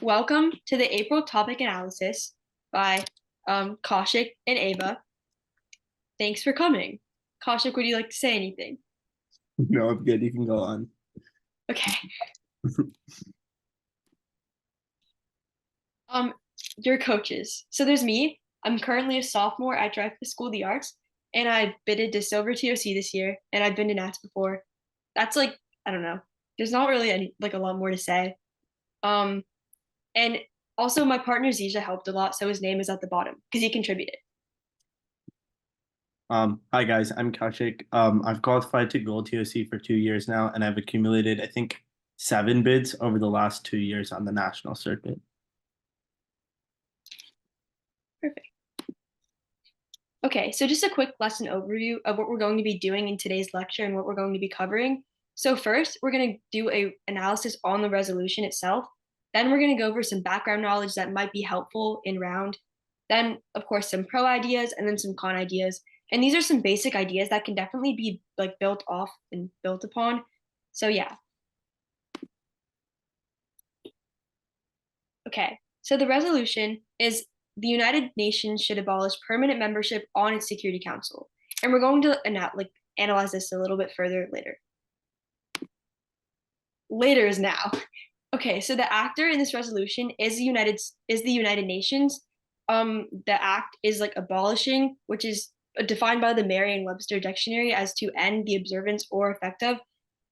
Welcome to the April topic analysis by Kaushik and Ava. Thanks for coming. Kaushik, would you like to say anything? No, I'm good. You can go on. Okay. Um, your coaches. So there's me. I'm currently a sophomore at Dreyfoos School of the Arts, and I bidded to Silver TOC this year, and I've been to Nats before. That's like, I don't know. There's not really any like a lot more to say. Um, and also my partner Zija helped a lot, so his name is at the bottom because he contributed. Hi guys, I'm Kaushik. I've qualified to Gold TOC for 2 years now, and I've accumulated, I think, 7 bids over the last 2 years on the national circuit. Perfect. Okay, so just a quick lesson overview of what we're going to be doing in today's lecture and what we're going to be covering. So first, we're going to do a analysis on the resolution itself. Then we're going to go over some background knowledge that might be helpful in round. Then, of course, some pro ideas and then some con ideas. And these are some basic ideas that can definitely be like built off and built upon. So yeah. Okay, so the resolution is the United Nations should abolish permanent membership on its Security Council. And we're going to analyze this a little bit further later. Later is now. Okay, so the actor in this resolution is the United Nations. The act is like abolishing, which is defined by the Merriam-Webster dictionary as to end the observance or effect of,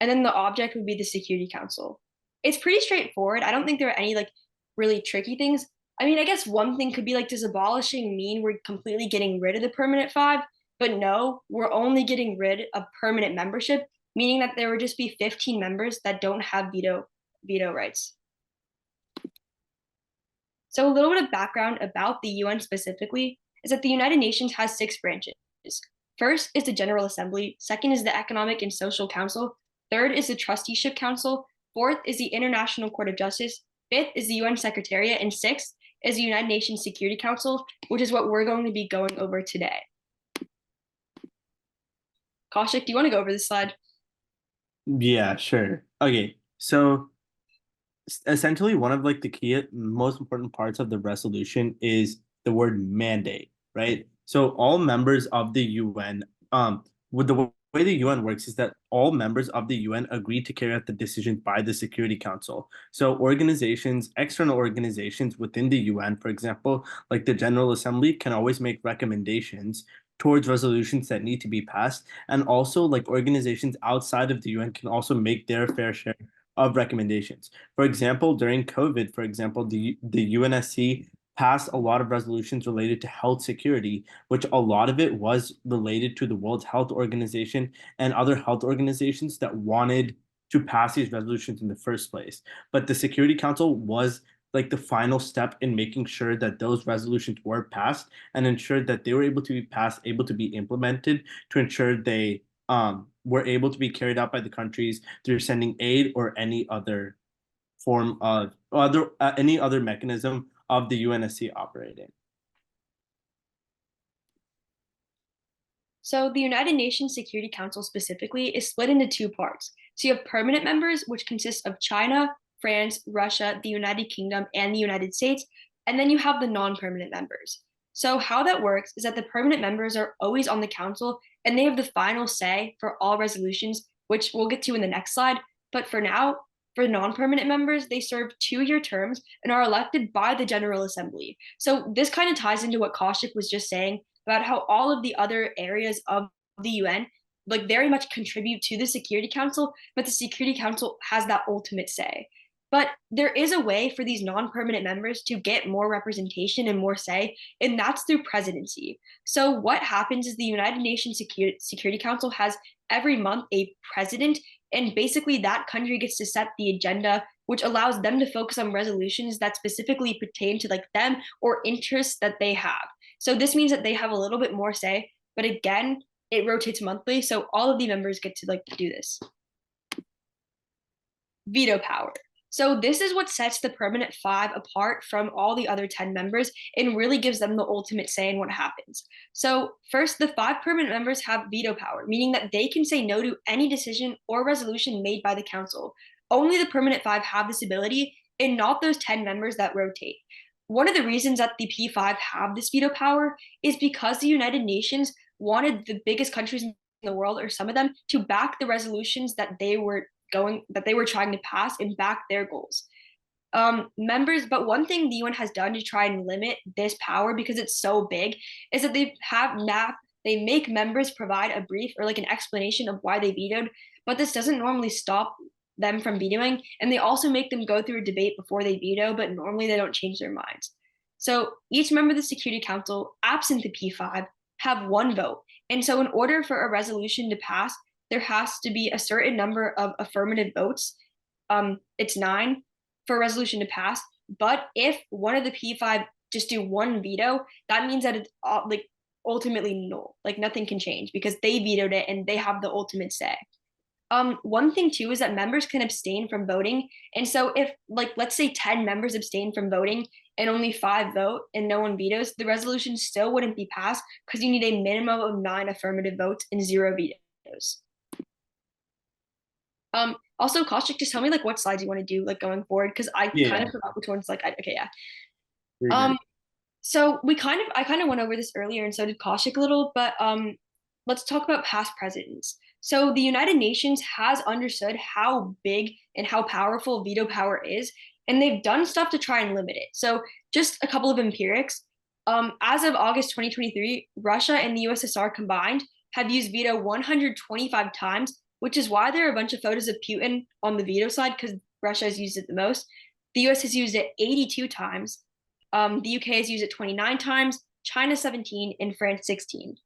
and then the object would be the Security Council. It's pretty straightforward. I don't think there are any like really tricky things. I mean, I guess one thing could be like, does abolishing mean we're completely getting rid of the permanent five? But no, we're only getting rid of permanent membership, meaning that there would just be 15 members that don't have veto rights. So a little bit of background about the UN specifically is that the United Nations has 6 branches. First is the General Assembly, second is the Economic and Social Council, third is the Trusteeship Council, fourth is the International Court of Justice, fifth is the UN Secretariat, and sixth is the United Nations Security Council, which is what we're going to be going over today. Kaushik, do you want to go over this slide? Yeah, sure. Okay, so essentially one of like the key most important parts of the resolution is the word mandate, right? So all members of the UN, with the way the UN works is that all members of the UN agree to carry out the decisions by the Security Council. So organizations, external organizations within the UN, for example, like the General Assembly, can always make recommendations towards resolutions that need to be passed. And also like organizations outside of the UN can also make their fair share of recommendations. For example, during COVID, for example, the UNSC passed a lot of resolutions related to health security, which a lot of it was related to the World Health Organization and other health organizations that wanted to pass these resolutions in the first place. But the Security Council was like the final step in making sure that those resolutions were passed and ensured that they were able to be passed, able to be implemented to ensure they were able to be carried out by the countries through sending aid or any other form of other any other mechanism of the UNSC operating. So the United Nations Security Council specifically is split into 2 parts. So you have permanent members, which consist of China, France, Russia, the United Kingdom, and the United States. And then you have the non-permanent members. So how that works is that the permanent members are always on the council and they have the final say for all resolutions, which we'll get to in the next slide. But for now, for non-permanent members, they serve 2-year terms and are elected by the General Assembly. So this kind of ties into what Kaushik was just saying about how all of the other areas of the UN like very much contribute to the Security Council, but the Security Council has that ultimate say. But there is a way for these non-permanent members to get more representation and more say, and that's through presidency. So what happens is the United Nations Security Council has every month a president, and basically that country gets to set the agenda, which allows them to focus on resolutions that specifically pertain to like them or interests that they have. So this means that they have a little bit more say, but again, it rotates monthly, so all of the members get to like do this. Veto power. So this is what sets the permanent five apart from all the other 10 members and really gives them the ultimate say in what happens. So first, the 5 permanent members have veto power, meaning that they can say no to any decision or resolution made by the council. Only the permanent five have this ability, and not those 10 members that rotate. One of the reasons that the P5 have this veto power is because the United Nations wanted the biggest countries in the world, or some of them, to back the resolutions that they were trying to pass and back their goals. But one thing the UN has done to try and limit this power, because it's so big, is that they make members provide a brief or like an explanation of why they vetoed, but this doesn't normally stop them from vetoing, and they also make them go through a debate before they veto, but normally they don't change their minds. So each member of the Security Council, absent the P5, have one vote. And so in order for a resolution to pass, there has to be a certain number of affirmative votes. It's 9 for a resolution to pass. But if one of the P5 just do one veto, that means that it's like ultimately null. Like nothing can change because they vetoed it and they have the ultimate say. One thing too is that members can abstain from voting. And so if like let's say 10 members abstain from voting and only 5 vote and no one vetoes, the resolution still wouldn't be passed because you need a minimum of 9 affirmative votes and 0 vetoes. Also, Kaushik, just tell me like what slides you want to do like going forward, because I kind of forgot which ones. Okay, yeah. So I kind of went over this earlier, and so did Kaushik a little, but let's talk about past presidents. So the United Nations has understood how big and how powerful veto power is, and they've done stuff to try and limit it. So just a couple of empirics. As of August 2023, Russia and the USSR combined have used veto 125 times, which is why there are a bunch of photos of Putin on the veto side, because Russia has used it the most. The US has used it 82 times. The UK has used it 29 times, China 17, and France 16.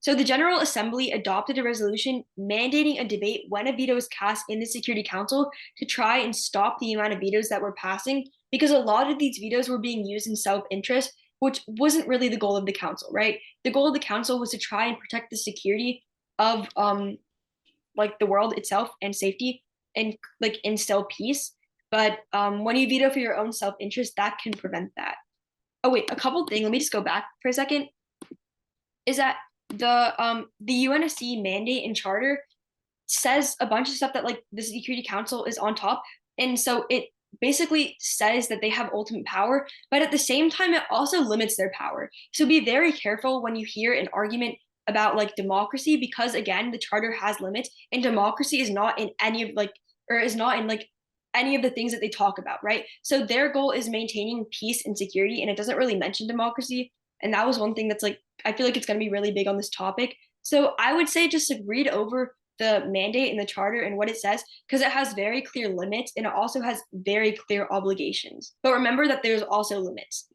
So the General Assembly adopted a resolution mandating a debate when a veto is cast in the Security Council to try and stop the amount of vetoes that were passing, because a lot of these vetoes were being used in self-interest, which wasn't really the goal of the council, right? The goal of the council was to try and protect the security of like the world itself and safety and like instill peace. But when you veto for your own self-interest, that can prevent that. Oh wait, a couple things. Let me just go back for a second. Is that the UNSC mandate and charter says a bunch of stuff that like the Security Council is on top, and so it basically says that they have ultimate power, but at the same time it also limits their power. So be very careful when you hear an argument about like democracy, because again the charter has limits, and democracy is not in any of like or is not in like any of the things that they talk about, right? So their goal is maintaining peace and security, and it doesn't really mention democracy. And that was one thing that's like I feel like it's going to be really big on this topic. So I would say just like, read over the mandate and the charter and what it says, because it has very clear limits and it also has very clear obligations. But remember that there's also limits,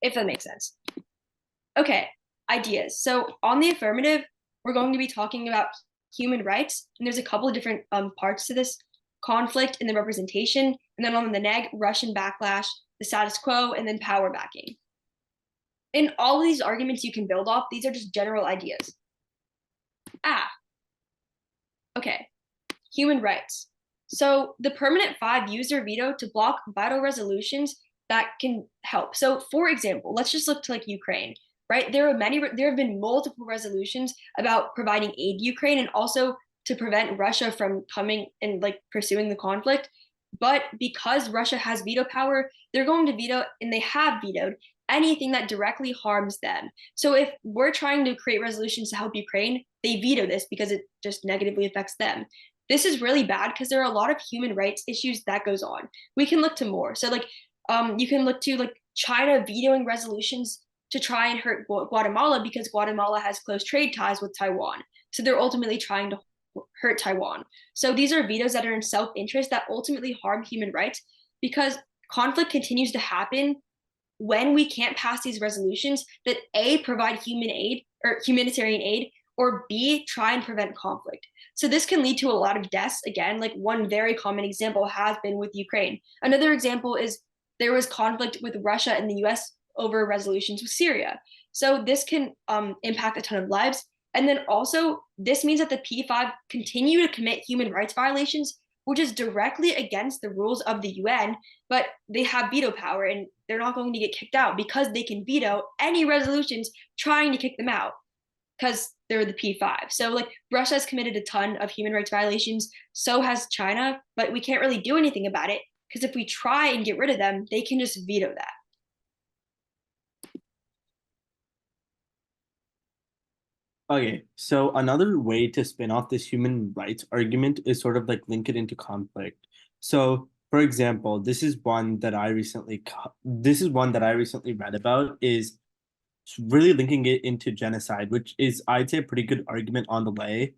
if that makes sense. Okay, ideas. So on the affirmative, we're going to be talking about human rights, and there's a couple of different parts to this: conflict and the representation, and then on the neg, Russian backlash, the status quo, and then power backing. In all of these arguments you can build off, these are just general ideas. Okay, human rights. So the permanent 5 use their veto to block vital resolutions that can help. So for example, let's just look to like Ukraine, right? There have been multiple resolutions about providing aid to Ukraine and also to prevent Russia from coming and like pursuing the conflict. But because Russia has veto power, they're going to veto, and they have vetoed anything that directly harms them. So if we're trying to create resolutions to help Ukraine, they veto this because it just negatively affects them. This is really bad because there are a lot of human rights issues that goes on. We can look to more. So like you can look to like China vetoing resolutions to try and hurt Guatemala because Guatemala has close trade ties with Taiwan. So they're ultimately trying to hurt Taiwan. So these are vetoes that are in self-interest that ultimately harm human rights, because conflict continues to happen when we can't pass these resolutions that A, provide humanitarian aid, or B, try and prevent conflict. So this can lead to a lot of deaths. Again, like one very common example has been with Ukraine. Another example is there was conflict with Russia and the US over resolutions with Syria. So this can impact a ton of lives. And then also, this means that the P5 continue to commit human rights violations, which is directly against the rules of the UN, but they have veto power and they're not going to get kicked out because they can veto any resolutions trying to kick them out because they're the P5. So like Russia has committed a ton of human rights violations, so has China, but we can't really do anything about it Because if we try and get rid of them, they can just veto that. Okay, so another way to spin off this human rights argument is sort of like link it into conflict. So, for example, this is one that I recently read about is really linking it into genocide, which is I'd say a pretty good argument on the way.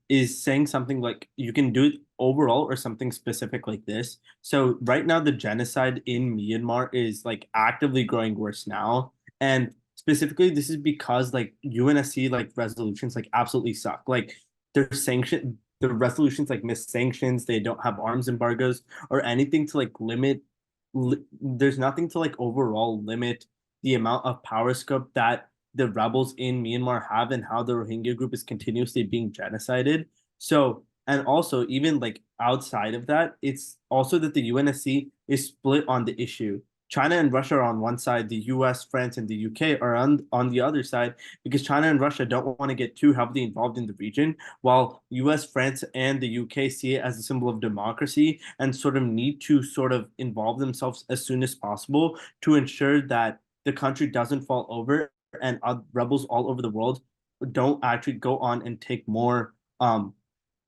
Is saying something like you can do it overall or something specific like this. So right now the genocide in Myanmar is like actively growing worse now. And specifically this is because like UNSC like resolutions like absolutely suck. Like the resolutions like miss sanctions, they don't have arms embargoes or anything to like there's nothing to like overall limit the amount of power scope that the rebels in Myanmar have and how the Rohingya group is continuously being genocided. So, and also even like outside of that, it's also that the UNSC is split on the issue. China and Russia are on one side, the US, France, and the UK are on the other side because China and Russia don't want to get too heavily involved in the region, while US, France, and the UK see it as a symbol of democracy and sort of need to sort of involve themselves as soon as possible to ensure that the country doesn't fall over and rebels all over the world don't actually go on and take more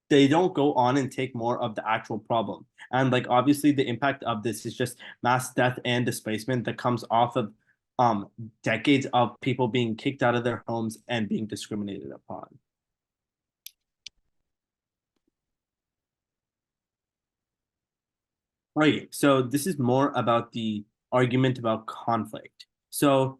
they don't go on and take more of the actual problem. And like obviously the impact of this is just mass death and displacement that comes off of um decades of people being kicked out of their homes and being discriminated upon. Right. So this is more about the argument about conflict. So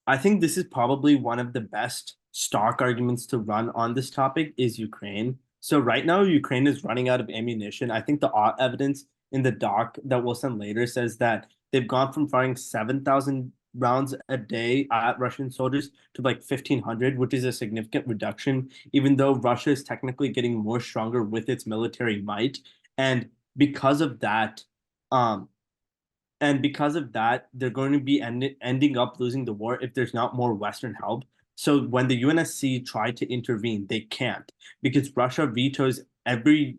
I think this is probably one of the best stock arguments to run on this topic is Ukraine. So right now, Ukraine is running out of ammunition. I think the evidence in the doc that we'll send later says that they've gone from firing 7,000 rounds a day at Russian soldiers to like 1,500, which is a significant reduction, even though Russia is technically getting more stronger with its military might. And because of that, um, because of that, they're going to be ending up losing the war if there's not more Western help. So when the UNSC tried to intervene, they can't because Russia vetoes every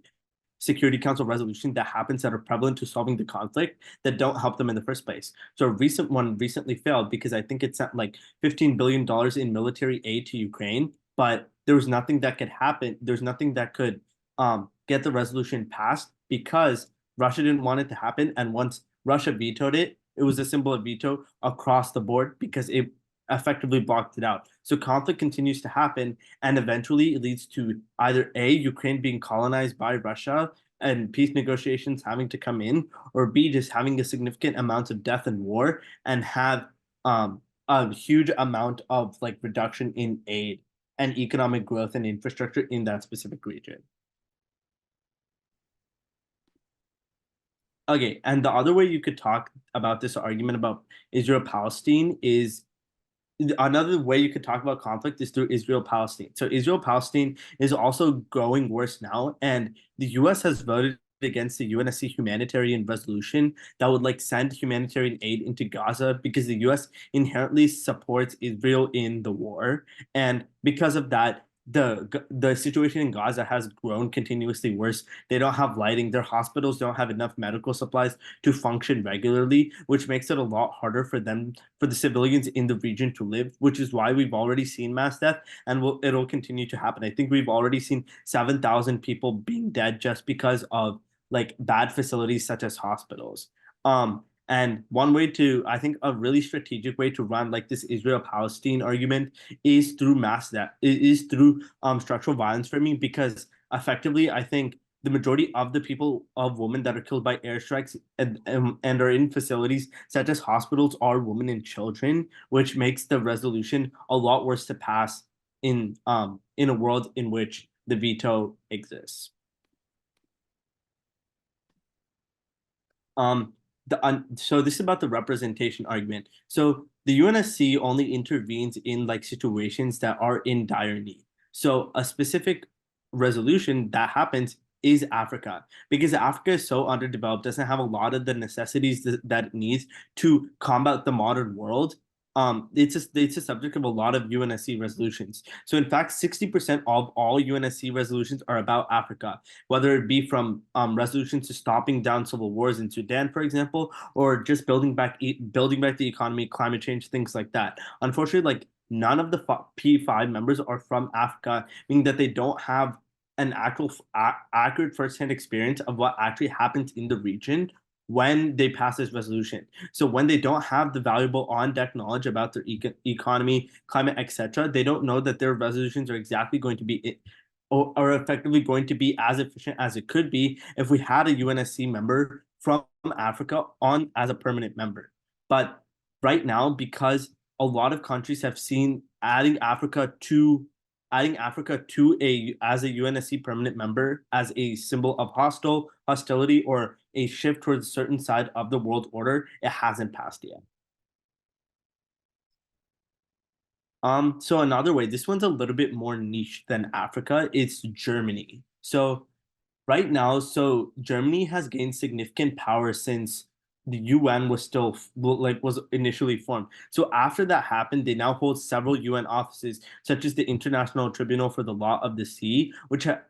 Security Council resolution that happens that are prevalent to solving the conflict that don't help them in the first place. So a recent one recently failed because I think it sent like $15 billion in military aid to Ukraine, but there was nothing that could happen. There's nothing that could get the resolution passed because Russia didn't want it to happen. And once Russia vetoed it, it was a symbol of veto across the board because it effectively blocked it out. So conflict continues to happen, and eventually it leads to either A, Ukraine being colonized by Russia and peace negotiations having to come in, or B, just having a significant amount of death and war and have a huge amount of like reduction in aid and economic growth and infrastructure in that specific region. Okay, and the other way you could talk about this argument about Israel Palestine is another way you could talk about conflict is through Israel Palestine. So Israel Palestine is also growing worse now, and the U.S. has voted against the UNSC humanitarian resolution that would like send humanitarian aid into Gaza because the U.S. inherently supports Israel in the war, and because of that, the situation in Gaza has grown continuously worse. They don't have lighting. Their hospitals don't have enough medical supplies to function regularly, which makes it a lot harder for the civilians in the region to live, which is why we've already seen mass death and it'll continue to happen. I think we've already seen 7,000 people being dead just because of like bad facilities such as hospitals. And one way to, I think, a really strategic way to run like this Israel-Palestine argument is through mass death, is through structural violence framing, because effectively, I think the majority of the people of women that are killed by airstrikes and are in facilities such as hospitals are women and children, which makes the resolution a lot worse to pass in a world in which the veto exists. Um, so this is about the representation argument. So the UNSC only intervenes in like situations that are in dire need. So a specific resolution that happens is Africa because Africa is so underdeveloped, doesn't have a lot of the necessities that it needs to combat the modern world. it's a subject of a lot of UNSC resolutions. So in fact, 60% of all UNSC resolutions are about Africa, whether it be from resolutions to stopping down civil wars in Sudan, for example, or just building back the economy, climate change, things like that. Unfortunately, like none of the P5 members are from Africa, meaning that they don't have an actual accurate firsthand experience of what actually happens in the region when they pass this resolution. So when they don't have the valuable on-deck knowledge about their economy, climate, etc., they don't know that their resolutions are exactly going to be or are effectively going to be as efficient as it could be if we had a UNSC member from Africa on as a permanent member. But right now, because a lot of countries have seen adding Africa to a as a UNSC permanent member as a symbol of hostility or a shift towards a certain side of the world order, it hasn't passed yet. So another way, this one's a little bit more niche than Africa, it's Germany. So right now, so Germany has gained significant power since the UN was still was initially formed. So after that happened, they now hold several UN offices, such as the International Tribunal for the Law of the Sea,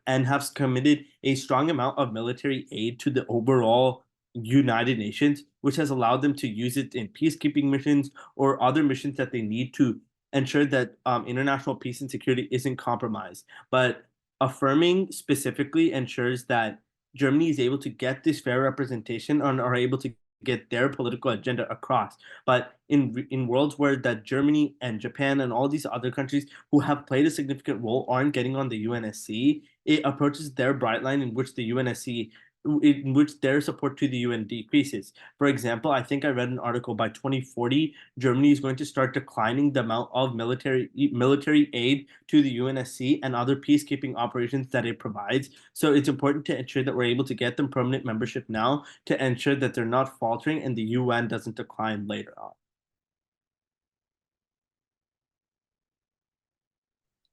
and have committed a strong amount of military aid to the overall United Nations, which has allowed them to use it in peacekeeping missions or other missions that they need to ensure that international peace and security isn't compromised. But affirming specifically ensures that Germany is able to get this fair representation and are able to get their political agenda across. But in worlds where that Germany and Japan and all these other countries who have played a significant role aren't getting on the UNSC, it approaches their bright line in which their support to the UN decreases. For example, I think I read an article by 2040, Germany is going to start declining the amount of military aid to the UNSC and other peacekeeping operations that it provides. So it's important to ensure that we're able to get them permanent membership now to ensure that they're not faltering and the UN doesn't decline later on.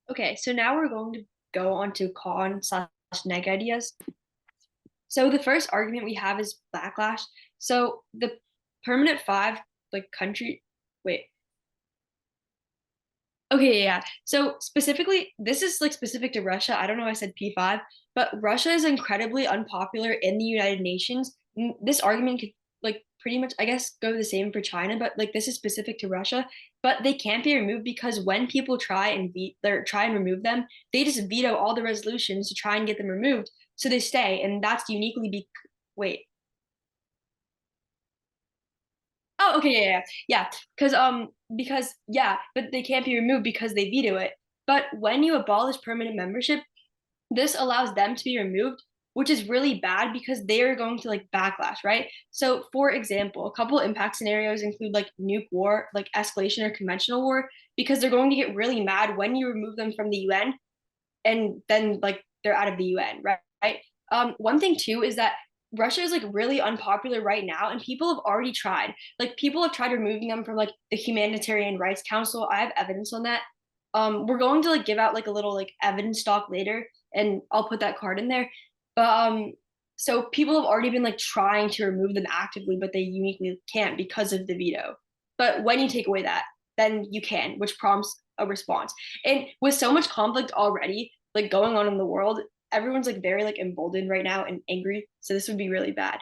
Okay, so now we're going to go on to con/neg ideas. So the first argument we have is backlash. So the permanent five, like country, wait. Okay, yeah. So specifically, this is like specific to Russia. I don't know why I said P5, but Russia is incredibly unpopular in the United Nations. This argument could like pretty much, I guess, go the same for China, but like this is specific to Russia. But they can't be removed because when people try and remove them, they just veto all the resolutions to try and get them removed. So they stay, and that's uniquely wait. Oh, okay, yeah. Because yeah, but they can't be removed because they veto it. But when you abolish permanent membership, this allows them to be removed, which is really bad because they are going to like backlash, right? So, for example, a couple impact scenarios include like nuke war, like escalation or conventional war, because they're going to get really mad when you remove them from the UN, and then like they're out of the UN, right? Right. One thing too is that Russia is like really unpopular right now, and people have already tried. Like people have tried removing them from like the Humanitarian Rights Council. I have evidence on that. We're going to like give out like a little like evidence stock later, and I'll put that card in there. But so people have already been like trying to remove them actively, but they uniquely can't because of the veto. But when you take away that, then you can, which prompts a response. And with so much conflict already, like going on in the world, everyone's like very like emboldened right now and angry. So this would be really bad.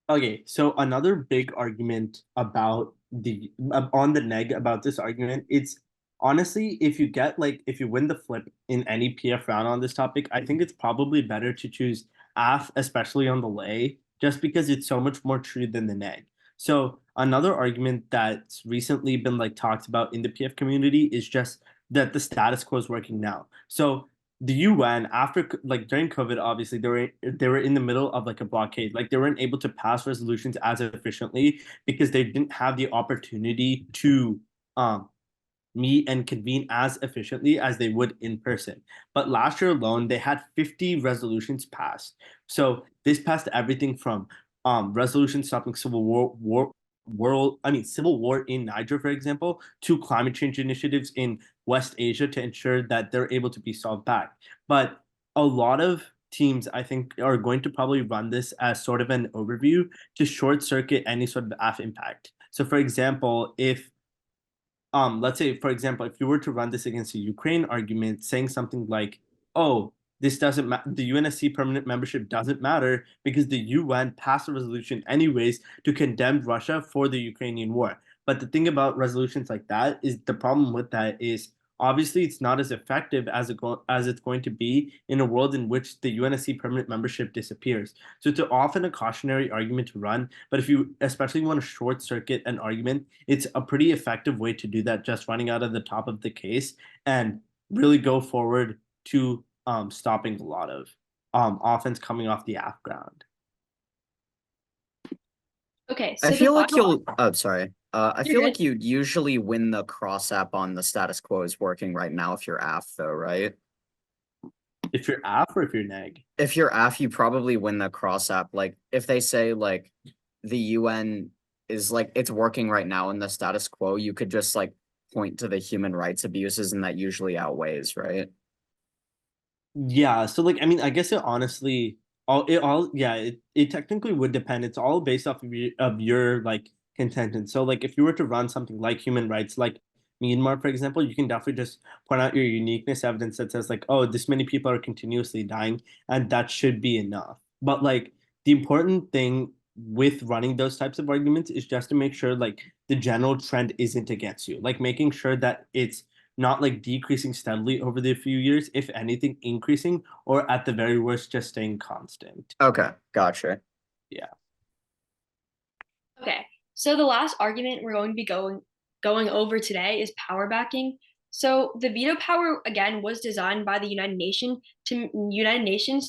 Okay, so another big argument about the on the neg about this argument, it's honestly if you win the flip in any PF round on this topic, I think it's probably better to choose AF, especially on the lay, just because it's so much more true than the neg. So another argument that's recently been like talked about in the PF community is just that the status quo is working now. So the UN after like during COVID, obviously they were in the middle of like a blockade. Like they weren't able to pass resolutions as efficiently because they didn't have the opportunity to um meet and convene as efficiently as they would in person. But last year alone, they had 50 resolutions passed. So this passed everything from resolutions stopping civil war in Niger, for example, to climate change initiatives in West Asia to ensure that they're able to be solved back. But a lot of teams, I think, are going to probably run this as sort of an overview to short circuit any sort of AF impact. So, for example, if let's say, for example, if you were to run this against a Ukraine argument, saying something like, "Oh, this doesn't matter. The UNSC permanent membership doesn't matter because the UN passed a resolution anyways to condemn Russia for the Ukrainian war." But the thing about resolutions like that is the problem with that is obviously it's not as effective as it's going to be in a world in which the UNSC permanent membership disappears. So it's often a cautionary argument to run, but if you especially want to short circuit an argument, it's a pretty effective way to do that, just running out of the top of the case and really go forward to stopping a lot of offense coming off the AF ground. Okay, I so the feel like final you'll, oh, sorry. I You're feel good. like you'd usually win the cross app on the status quo is working right now if you're AF though, right? If you're AF or if you're neg. If you're AF, you probably win the cross app. Like if they say like the UN is like it's working right now in the status quo, you could just like point to the human rights abuses and that usually outweighs, right? Yeah, so like I mean, I guess it technically would depend. It's all based off of your like contention. So like if you were to run something like human rights, like Myanmar, for example, you can definitely just point out your uniqueness evidence that says like, oh, this many people are continuously dying, and that should be enough. But like the important thing with running those types of arguments is just to make sure like the general trend isn't against you, like making sure that it's not like decreasing steadily over the few years, if anything, increasing, or at the very worst, just staying constant. Okay, gotcha. Yeah. Okay, so the last argument we're going to be going over today is power backing. So the veto power again was designed by the United Nations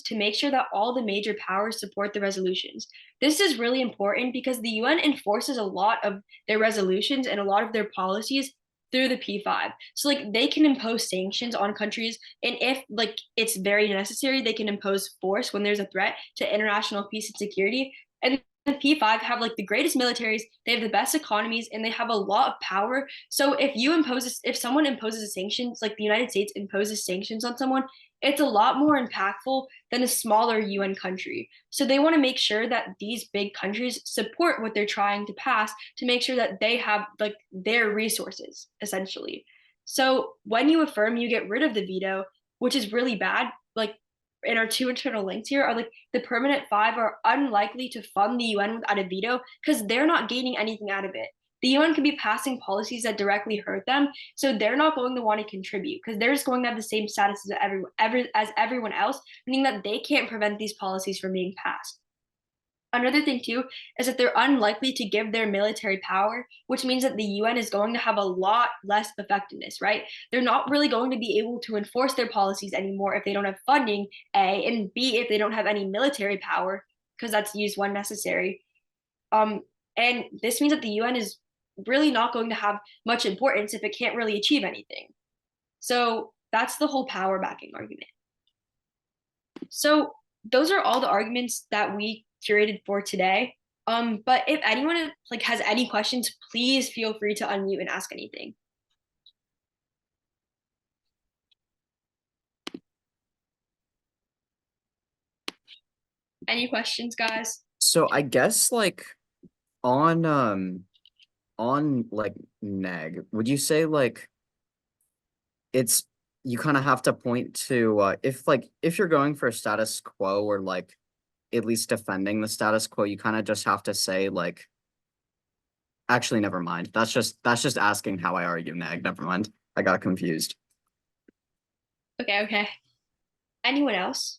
to make sure that all the major powers support the resolutions. This is really important because the UN enforces a lot of their resolutions and a lot of their policies through the P5. So like they can impose sanctions on countries, and if like it's very necessary, they can impose force when there's a threat to international peace and security. And the P5 have like the greatest militaries, they have the best economies, and they have a lot of power. So if someone imposes sanctions, like the United States imposes sanctions on someone, it's a lot more impactful than a smaller UN country. So they want to make sure that these big countries support what they're trying to pass to make sure that they have like their resources essentially. So when you affirm, you get rid of the veto, which is really bad. Like in our two internal links here are like the permanent five are unlikely to fund the UN without a veto because they're not gaining anything out of it. The UN could be passing policies that directly hurt them, so they're not going to want to contribute because they're just going to have the same status as everyone else, meaning that they can't prevent these policies from being passed. Another thing too is that they're unlikely to give their military power, which means that the UN is going to have a lot less effectiveness, right? They're not really going to be able to enforce their policies anymore if they don't have funding, A, and B, if they don't have any military power, because that's used when necessary. Um, and this means that the UN is really not going to have much importance if it can't really achieve anything. So that's the whole power backing argument. So those are all the arguments that we curated for today. But if anyone like has any questions, please feel free to unmute and ask anything. Any questions, guys? So I guess like on like neg, would you say like it's you kind of have to point to if you're going for a status quo or like at least defending the status quo, you kind of just have to say like actually never mind. That's just asking how I argue neg. Never mind. I got confused. Okay. Anyone else?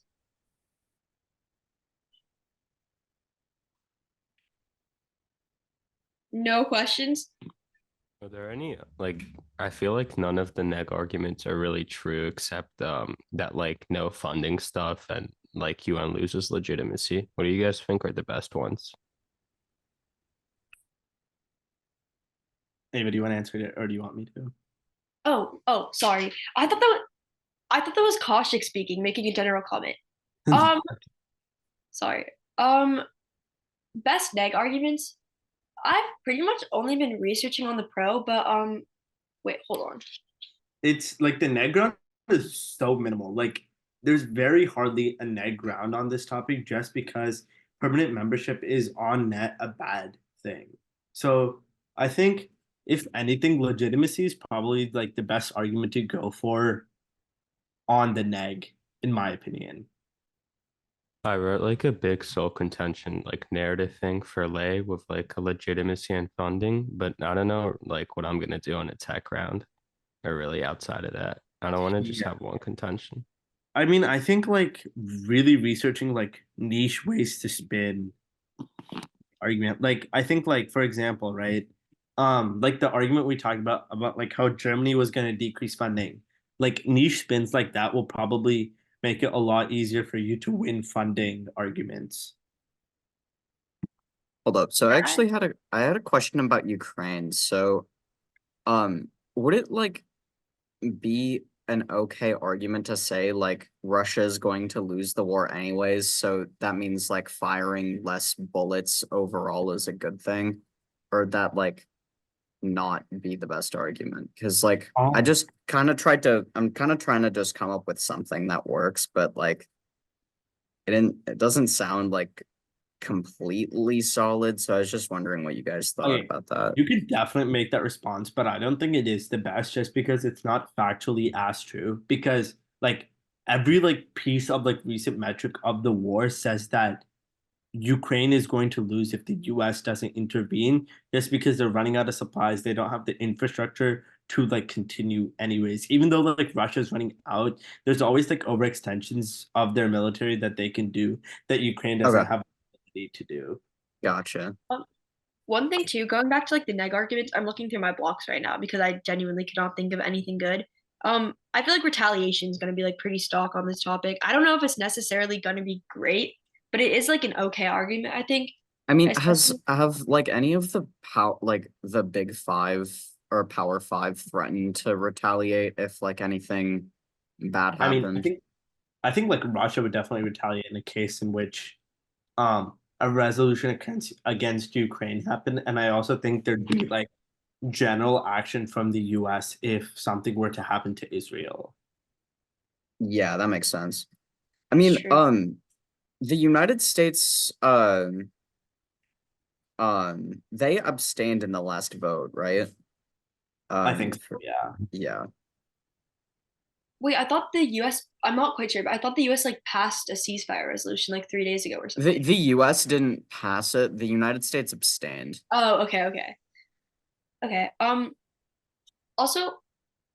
No questions? Are there any like I feel like none of the neg arguments are really true except that like no funding stuff and like UN loses legitimacy. What do you guys think are the best ones? Ava, do you want to answer it or do you want me to? Sorry. I thought that was Kaushik speaking, making a general comment. Sorry. Best neg arguments. I've pretty much only been researching on the pro, but wait, hold on. It's like the neg ground is so minimal. Like there's very hardly a net ground on this topic just because permanent membership is on net a bad thing. So I think if anything, legitimacy is probably like the best argument to go for on the neg, in my opinion. I wrote like a big soul contention, like narrative thing for lay with like a legitimacy and funding, but I don't know like what I'm gonna do in a tech round or really outside of that. I don't want to just Yeah. have one contention. I mean, I think like really researching like niche ways to spin argument. Like I think like for example, right? Like the argument we talked about like how Germany was going to decrease funding. Like niche spins like that will probably make it a lot easier for you to win funding arguments. Hold up. So I Yeah, actually I had a question about Ukraine. So, would it like be an okay argument to say like Russia is going to lose the war anyways, so that means like firing less bullets overall is a good thing? Or that like not be the best argument? Because like I Oh. just kind of I'm kind of trying to just come up with something that works, but like it doesn't sound like completely solid. So I was just wondering what you guys thought Okay, about that. you could definitely make that response, but I don't think it is the best just because it's not factually as true. Because like every like piece of like recent metric of the war says that Ukraine is going to lose if the US doesn't intervene, just because they're running out of supplies. They don't have the infrastructure to like continue anyways. Even though like Russia's running out, there's always like overextensions of their military that they can do that Ukraine doesn't Okay, have the ability to do. gotcha. one thing too, going back to like the neg arguments, I'm looking through my blocks right now because I genuinely cannot think of anything good. I feel like retaliation is going to be like pretty stock on this topic. I don't know if it's necessarily going to be great, but it is like an okay argument, I think. I mean, Especially, have like any of the like the big five or power five threatened to retaliate if like anything bad I mean, happened? I think like Russia would definitely retaliate in a case in which a resolution against Ukraine happened, and I also think there'd be like general action from the US if something were to happen to Israel. Yeah, that makes sense. I it's mean, true. the United States, they abstained in the last vote, right? I think so, For- yeah. yeah. Wait, I thought the US, I'm not quite sure, but I thought the US like passed a ceasefire resolution like 3 days ago or something. The US didn't pass it. The United States abstained. Oh, okay, okay. Okay. Also,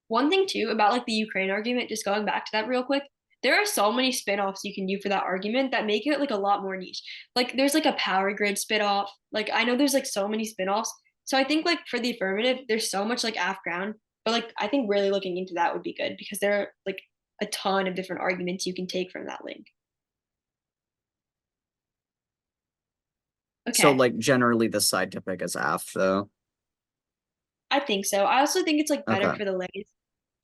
one thing too about like the Ukraine argument, just going back to that real quick, there are so many spin-offs you can do for that argument that make it like a lot more niche. Like there's like a power grid spin-off. Like I know there's like so many spin-offs. So I think like for the affirmative, there's so much like AF ground, but like I think really looking into that would be good because there are like a ton of different arguments you can take from that link. So Okay. like generally the side to pick is AF though. I think so. I also think it's like better Okay. for the lays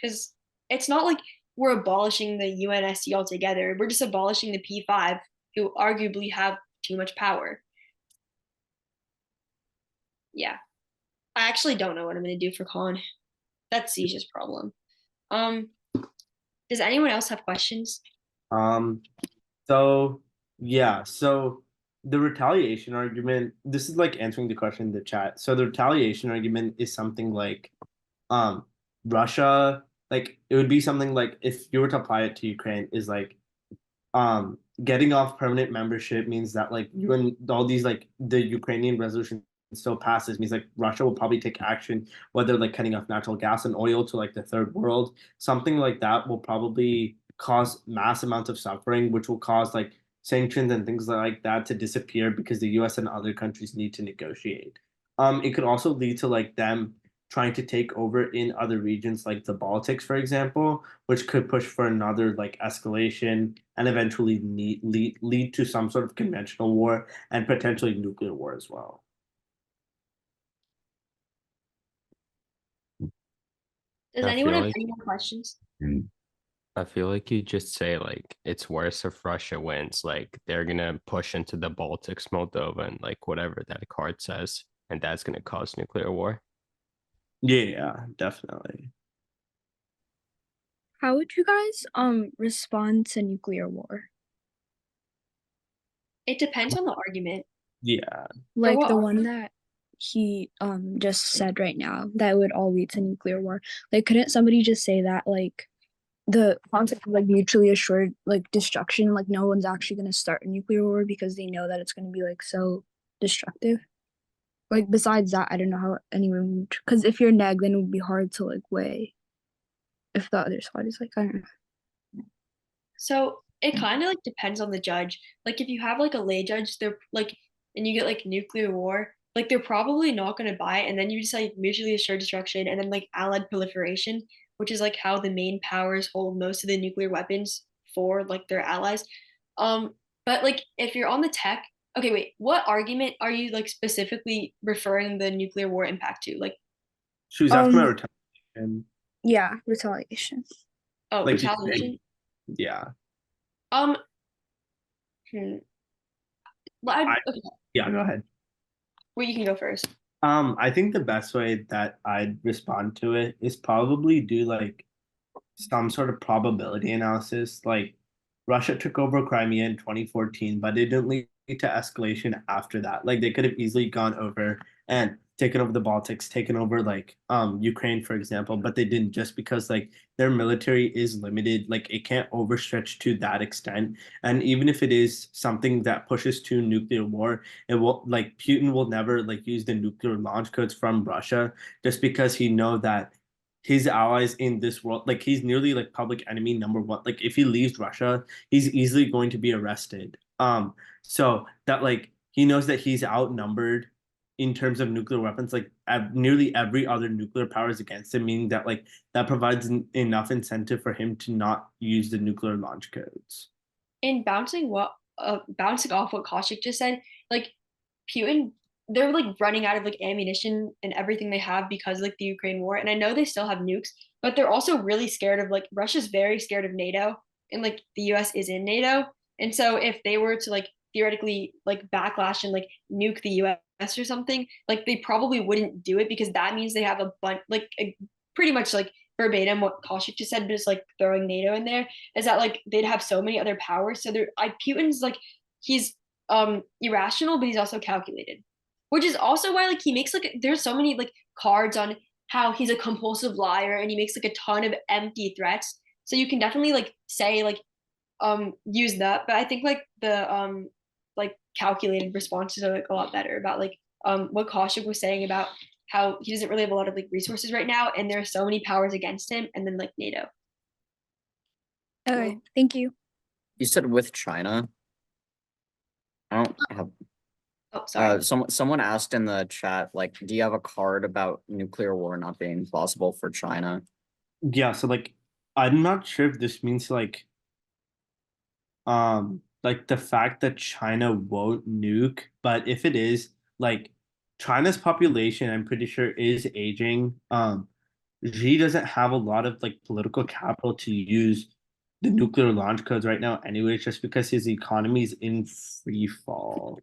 because it's not like we're abolishing the UNSC altogether. We're just abolishing the P5, who arguably have too much power. Yeah. I actually don't know what I'm going to do for con. That's Siege's problem. Um, does anyone else have questions? Um, so yeah, so the retaliation argument, this is like answering the question in the chat. So the retaliation argument is something like um Russia, like it would be something like if you were to apply it to Ukraine, is like getting off permanent membership means that like you and all these like the Ukrainian resolution still passes means like Russia will probably take action, whether like cutting off natural gas and oil to like the third world. Something like that will probably cause mass amounts of suffering, which will cause like sanctions and things like that to disappear because the US and other countries need to negotiate. It could also lead to like them trying to take over in other regions like the Baltics, for example, which could push for another like escalation and eventually lead to some sort of conventional war and potentially nuclear war as well. Does I anyone feel have like any more questions? I feel like you just say like it's worse if Russia wins. Like they're gonna push into the Baltics, Moldova, and like whatever that card says, and that's gonna cause nuclear war. Yeah, definitely. How would you guys respond to nuclear war? It depends on the argument. Yeah. Like what the are- one that he just said right now that would all lead to nuclear war. Like couldn't somebody just say that like the concept of like mutually assured like destruction, like no one's actually gonna start a nuclear war because they know that it's gonna be like so destructive? Like besides that, I don't know how anyone would, because if you're neg, then it would be hard to like weigh if the other side is like, I don't know. So it kind of like depends on the judge. Like if you have like a lay judge, they're like, and you get like nuclear war, like they're probably not going to buy it. And then you just like mutually assured destruction and then like allied proliferation, which is like how the main powers hold most of the nuclear weapons for like their allies. But like if you're on the tech, okay, wait, what argument are you like specifically referring the nuclear war impact to? Like, She was asking about retaliation. Yeah, retaliation. oh, Like, retaliation. Yeah. Um, hmm. Well, okay, Yeah, go ahead. well, you can go first. I think the best way that I'd respond to it is probably do like some sort of probability analysis. Like Russia took over Crimea in 2014, but it didn't lead to escalation after that. Like they could have easily gone over and taken over the Baltics, taken over like Ukraine, for example, but they didn't just because like their military is limited, like it can't overstretch to that extent. And even if it is something that pushes to nuclear war, it will like Putin will never like use the nuclear launch codes from Russia just because he know that his allies in this world, like he's nearly like public enemy number one. Like if he leaves Russia, he's easily going to be arrested. So that like he knows that he's outnumbered in terms of nuclear weapons. Like nearly every other nuclear power is against him, meaning that like that provides enough incentive for him to not use the nuclear launch codes. In bouncing off what Kaushik just said, like Putin, they're like running out of like ammunition and everything they have because of, like the Ukraine war. And I know they still have nukes, but they're also really scared of like Russia's very scared of NATO and like the US is in NATO. And so if they were to like theoretically like backlash and like nuke the US or something, like they probably wouldn't do it because that means they have a bunch like pretty much like verbatim what Kaushik just said, but it's like throwing NATO in there, is that like they'd have so many other powers. So Putin's like he's irrational, but he's also calculated. Which is also why like he makes like there's so many like cards on how he's a compulsive liar and he makes like a ton of empty threats. So you can definitely like say like use that. But I think like calculated responses are like a lot better about like what Kaushik was saying about how he doesn't really have a lot of like resources right now and there are so many powers against him and then like NATO. Okay, thank you. You said with China. I don't have. Oh, sorry. Someone asked in the chat, like, do you have a card about nuclear war not being plausible for China? Yeah, so like I'm not sure if this means like the fact that China won't nuke, but if it is, like China's population, I'm pretty sure is aging. Xi doesn't have a lot of like political capital to use the nuclear launch codes right now, anyways, just because his economy is in free fall.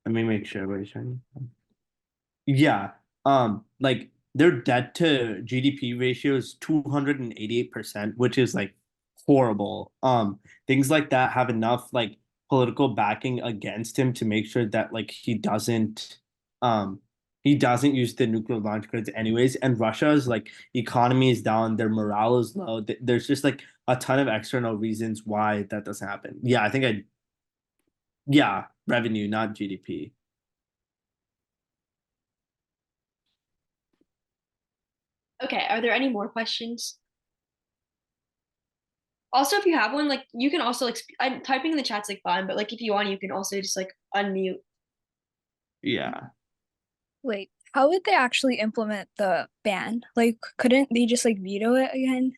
Let me make sure. Wait, China. Yeah. Like their debt to GDP ratio is 288%, which is like horrible. Things like that have enough like political backing against him to make sure that like he doesn't use the nuclear launch codes anyways. And Russia's like economy is down, their morale is low. There's just like a ton of external reasons why that doesn't happen. Yeah, revenue, not GDP. Okay, are there any more questions? Also, if you have one, like you can also like I'm typing in the chat's like fine, but like if you want, you can also just like unmute. Yeah. Wait, how would they actually implement the ban? Like, couldn't they just like veto it again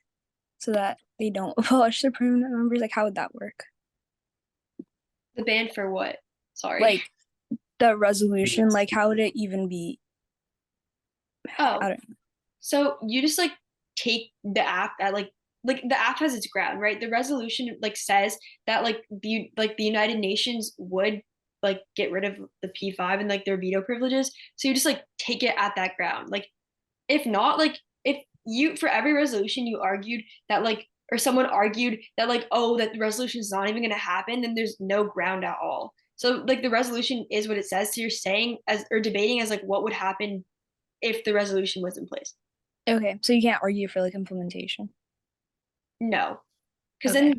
so that they don't abolish the permanent members? Like, how would that work? The ban for what? Sorry. Like the resolution, like how would it even be? Oh, I don't know. so you just like take the app at like the app has its ground, right? The resolution like says that like the United Nations would like get rid of the P5 and like their veto privileges. So you just like take it at that ground. Like if not, like if for every resolution you argued that like, or someone argued that like, oh, that the resolution is not even going to happen, then there's no ground at all. So like the resolution is what it says. So you're saying as or debating as like what would happen if the resolution was in place. Okay, so you can't argue for like implementation. No, because Okay.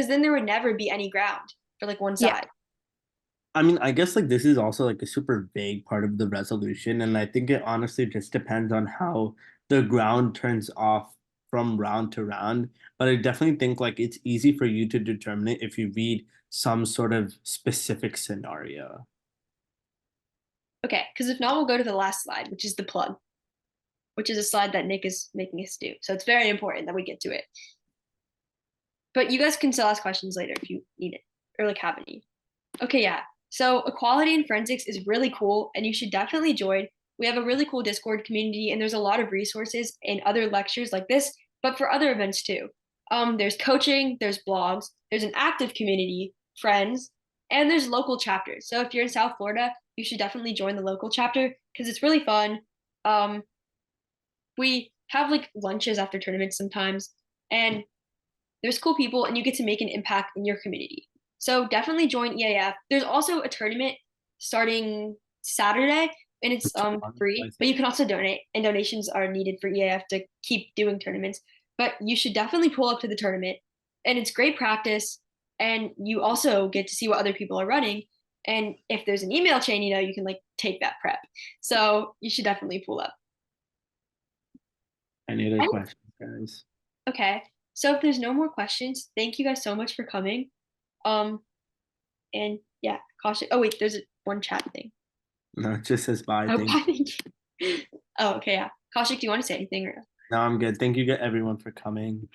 then there would never be any ground for like one Yeah. side. I mean, I guess like this is also like a super vague part of the resolution, and I think it honestly just depends on how the ground turns off from round to round. But I definitely think like it's easy for you to determine it if you read some sort of specific scenario. Okay, because if not, we'll go to the last slide, which is the plug, which is a slide that Nick is making us do. So it's very important that we get to it. But you guys can still ask questions later if you need it or like have any. Okay, yeah. So equality in forensics is really cool and you should definitely join. We have a really cool Discord community and there's a lot of resources and other lectures like this, but for other events too. There's coaching, there's blogs, there's an active community, friends, and there's local chapters. So if you're in South Florida, you should definitely join the local chapter because it's really fun. We have like lunches after tournaments sometimes, and there's cool people, and you get to make an impact in your community. So definitely join EIF. There's also a tournament starting Saturday, and it's free, but you can also donate, and donations are needed for EIF to keep doing tournaments. But you should definitely pull up to the tournament, and it's great practice, and you also get to see what other people are running. And if there's an email chain, you know, you can like take that prep. So you should definitely pull up. Any other questions, guys? Okay. So if there's no more questions, thank you guys so much for coming. And yeah, Kaushik. Oh wait, there's one chat thing. No, it just says bye. Oh, Thank bye, you. thank you. Oh, okay, yeah. Kaushik, do you want to say anything? Or... No, I'm good. Thank you everyone for coming.